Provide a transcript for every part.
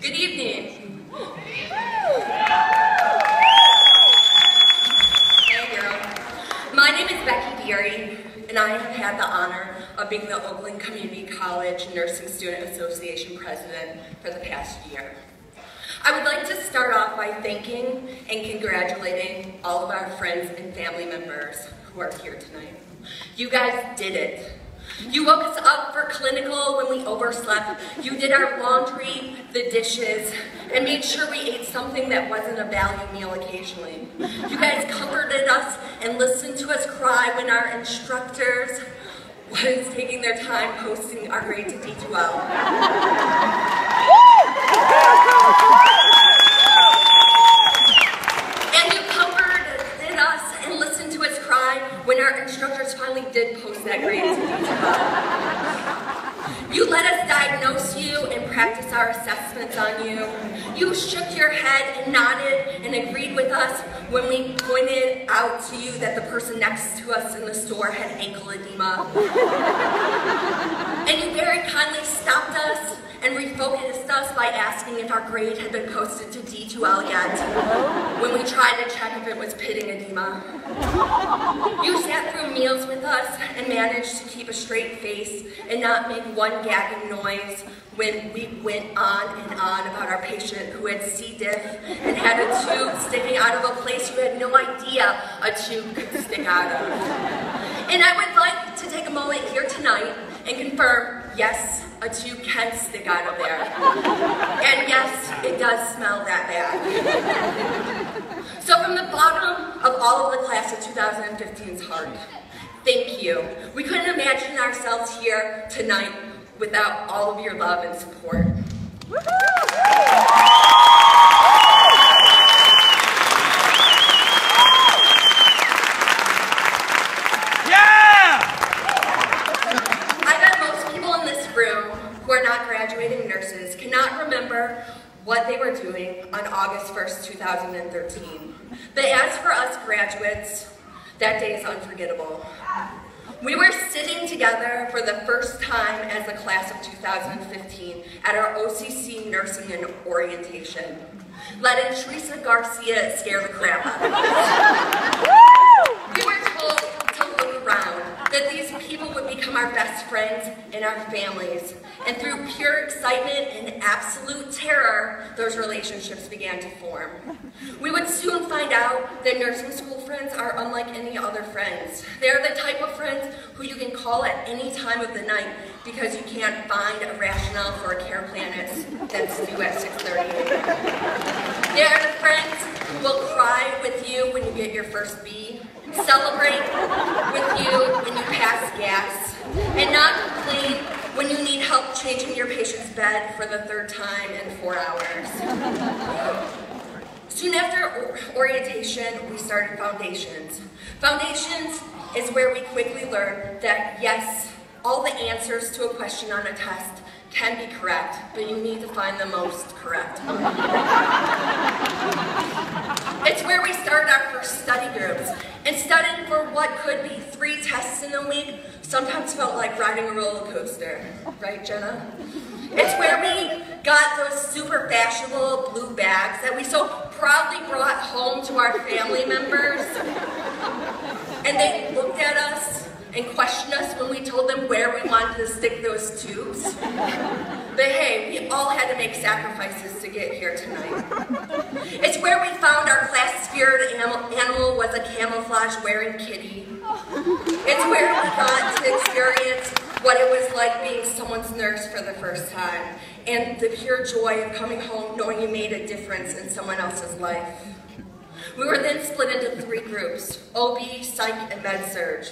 Good evening. Hey, girl. My name is Becky Deary, and I have had the honor of being the Oakland Community College Nursing Student Association President for the past year. I would like to start off by thanking and congratulating all of our friends and family members who are here tonight. You guys did it. You woke us up for clinical when we overslept. You did our laundry, the dishes, and made sure we ate something that wasn't a value meal occasionally. You guys comforted us and listened to us cry when our instructors was taking their time posting our grade to D2L. And you comforted us and listened to us cry when our instructors finally did post that grade to D2L. You let us diagnose you and practice our assessments on you. You shook your head and nodded and agreed with us when we pointed out to you that the person next to us in the store had ankle edema. And you very kindly stopped us and refocused us by asking if our grade had been posted to D2L yet, when we tried to check if it was pitting edema. You sat through meals with us and managed to keep a straight face and not make one gagging noise when we went on and on about our patient who had C. diff and had a tube sticking out of a place you had no idea a tube could stick out of. And I would like to take a moment here tonight and confirm, yes, a tube can stick out of there. And yes, it does smell that bad. So from the bottom of all of the class of 2015's heart, thank you. We couldn't imagine ourselves here tonight without all of your love and support. Who are not graduating nurses cannot remember what they were doing on August 1st, 2013. But as for us graduates, that day is unforgettable. We were sitting together for the first time as the class of 2015 at our OCC Nursing and Orientation, letting Teresa Garcia scare the crap out of us. We were told to look around, that these people would become our best friends and our families. And through pure excitement and absolute terror, those relationships began to form. We would soon find out that nursing school friends are unlike any other friends. They're the type of friends who you can call at any time of the night because you can't find a rationale for a care plan that's due at 6:30 a.m. They're the friends who will cry with you when you get your first B, celebrate with you when you pass gas, and not complain when you need help changing your patient's bed for the third time in 4 hours. Soon after orientation, we started Foundations. Foundations is where we quickly learned that yes, all the answers to a question on a test can be correct, but you need to find the most correct. It's where we started our first study groups and studied for what could be 3 tests in a week. Sometimes felt like riding a roller coaster, right, Jenna? It's where we got those super fashionable blue bags that we so proudly brought home to our family members. And they looked at us and questioned us when we told them where we wanted to stick those tubes. But hey, we all had to make sacrifices to get here tonight. It's where we found our class spirit animal was a camouflage wearing kitty. It's where we got to experience what it was like being someone's nurse for the first time, and the pure joy of coming home knowing you made a difference in someone else's life. We were then split into 3 groups, OB, Psych, and Med Surg.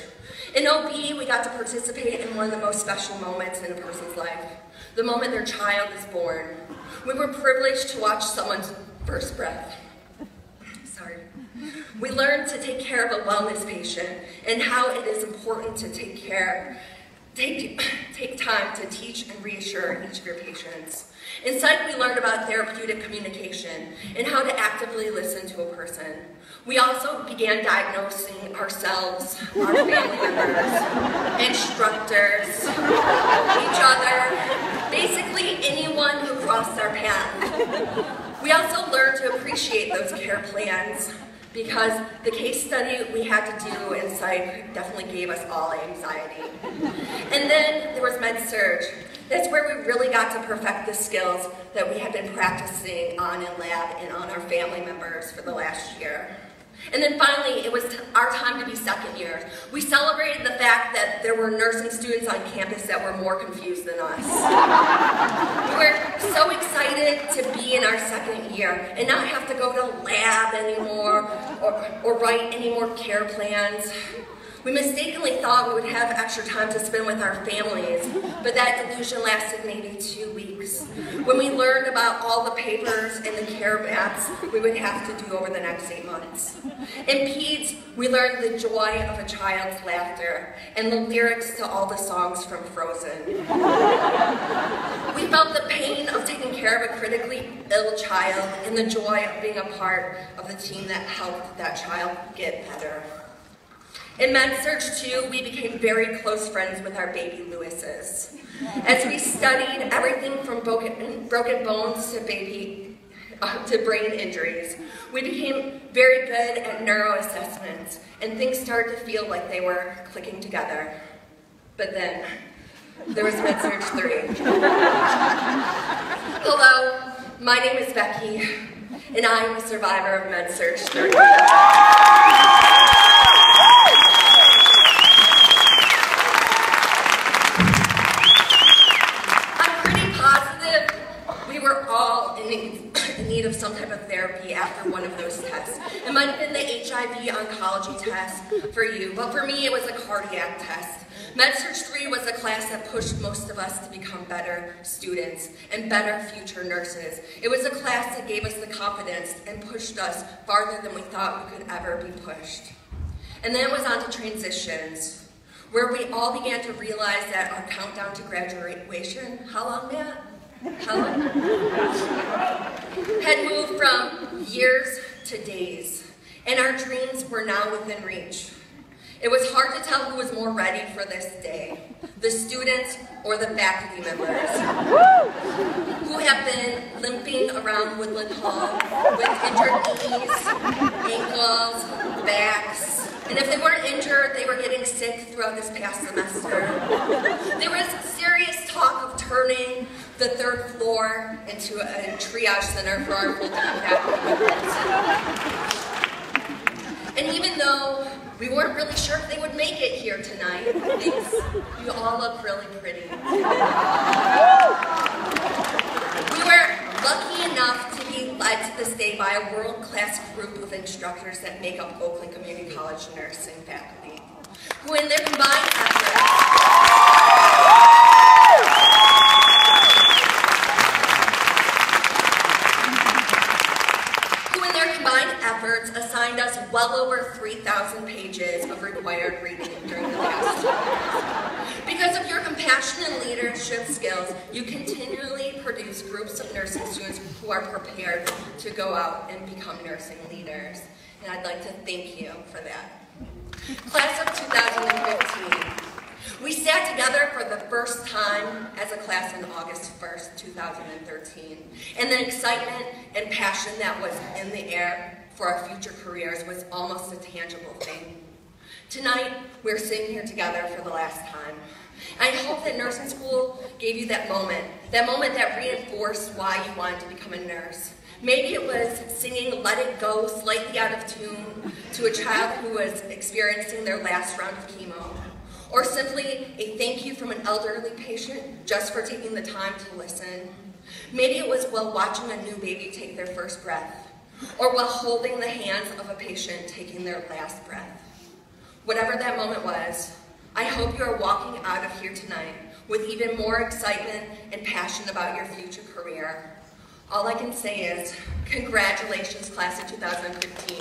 In OB, we got to participate in one of the most special moments in a person's life, the moment their child is born. We were privileged to watch someone's first breath. Sorry. We learned to take care of a wellness patient and how it is important to take time to teach and reassure each of your patients. In Psych, we learned about therapeutic communication and how to actively listen to a person. We also began diagnosing ourselves, our family members, instructors, each other, basically anyone who crossed our path. We also learned to appreciate those care plans because the case study we had to do in psych definitely gave us all anxiety. And then there was Med-Surg. That's where we really got to perfect the skills that we had been practicing on in lab and on our family members for the last year. And then finally, it was our time to be second years. We celebrated the fact that there were nursing students on campus that were more confused than us. We were so excited to be in our second year and not have to go to lab anymore or write any more care plans. We mistakenly thought we would have extra time to spend with our families, but that delusion lasted maybe 2 weeks. When we learned about all the papers and the care maps we would have to do over the next 8 months. In Peds, we learned the joy of a child's laughter and the lyrics to all the songs from Frozen. We felt the pain of taking care of a critically ill child and the joy of being a part of the team that helped that child get better. In Med-Surg 2, we became very close friends with our baby Lewises. As we studied everything from broken bones to brain injuries, we became very good at neuroassessments, and things started to feel like they were clicking together. But then, there was Med-Surg 3. Hello, my name is Becky, and I am a survivor of Med-Surg 3. In need of some type of therapy after one of those tests. It might have been the HIV oncology test for you, but for me it was a cardiac test. Med-Surg 3 was a class that pushed most of us to become better students and better future nurses. It was a class that gave us the confidence and pushed us farther than we thought we could ever be pushed. And then it was on to transitions, where we all began to realize that our countdown to graduation, how long, Matt? Had moved from years to days, and our dreams were now within reach. It was hard to tell who was more ready for this day, the students or the faculty members, who have been limping around Woodland Hall with injured knees, ankles, backs, and if they weren't injured, they were getting sick throughout this past semester. There was serious talk of turning the third floor into a triage center for our full-time faculty members. And even though we weren't really sure if they would make it here tonight, thanks, you all look really pretty. We were lucky enough to be led to this day by a world-class group of instructors that make up Oakland Community College nursing faculty, who in their combined efforts assigned us well over 3,000 pages of required reading during the last 2 years. Because of your compassion and leadership skills, you continually produce groups of nursing students who are prepared to go out and become nursing leaders. And I'd like to thank you for that. Class of 2015. We sat together for the first time as a class on August 1st, 2013. And the excitement and passion that was in the air for our future careers was almost a tangible thing. Tonight, we're sitting here together for the last time. I hope that nursing school gave you that moment that reinforced why you wanted to become a nurse. Maybe it was singing Let It Go slightly out of tune to a child who was experiencing their last round of chemo. Or simply a thank you from an elderly patient just for taking the time to listen. Maybe it was while watching a new baby take their first breath, or while holding the hands of a patient taking their last breath. Whatever that moment was, I hope you are walking out of here tonight with even more excitement and passion about your future career. All I can say is, congratulations, class of 2015.